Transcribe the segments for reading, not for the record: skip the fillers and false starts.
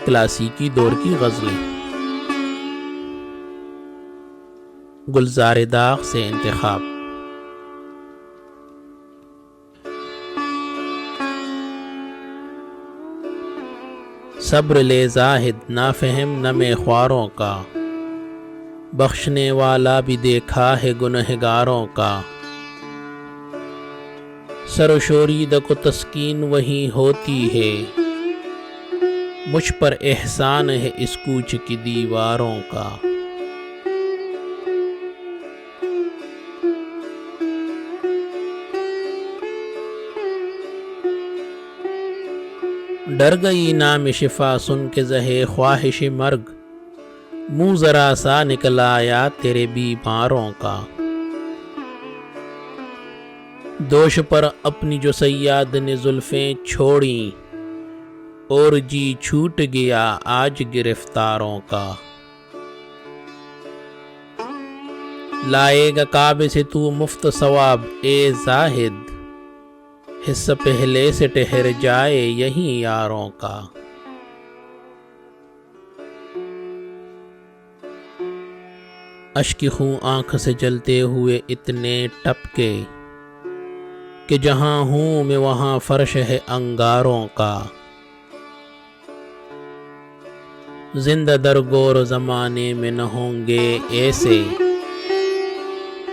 کلاسیکی دور کی غزلیں۔ گلزار داغ سے انتخاب۔ صبر لے زاہد نہ فہم نہ میں خواروں کا، بخشنے والا بھی دیکھا ہے گنہگاروں کا۔ سر و شورید کو تسکین وہیں ہوتی ہے، مجھ پر احسان ہے اس کوچ کی دیواروں کا۔ ڈر گئی نام شفا سن کے زہے خواہش مرگ، منہ ذرا سا نکل آیا تیرے بیماروں کا۔ دوش پر اپنی جو صیاد نے زلفیں چھوڑیں، اور جی چھوٹ گیا آج گرفتاروں کا۔ لائے گا کعبے سے تو مفت ثواب اے زاہد، حصہ پہلے سے ٹھہر جائے یہیں یاروں کا۔ اشک خوں آنکھ سے جلتے ہوئے اتنے ٹپکے کہ جہاں ہوں میں وہاں فرش ہے انگاروں کا۔ زندہ درگور زمانے میں نہ ہوں گے ایسے،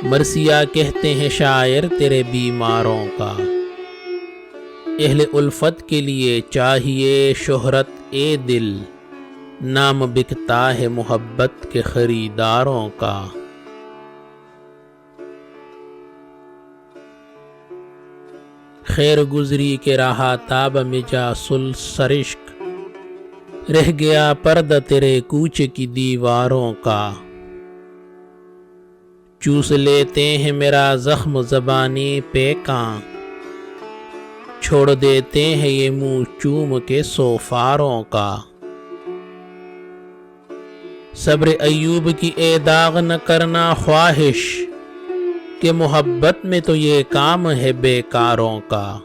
مرثیہ کہتے ہیں شاعر تیرے بیماروں کا۔ اہل الفت کے لیے چاہیے شہرت اے دل، نام بکتا ہے محبت کے خریداروں کا۔ خیر گزری کے رہا تاب میں جا سرشک، رہ گیا پردہ تیرے کوچ کی دیواروں کا۔ چوس لیتے ہیں میرا زخم زبانی پیکاں، چھوڑ دیتے ہیں یہ منہ چوم کے سوفاروں کا۔ صبر ایوب کی اے داغ نہ کرنا خواہش، کہ محبت میں تو یہ کام ہے بیکاروں کا۔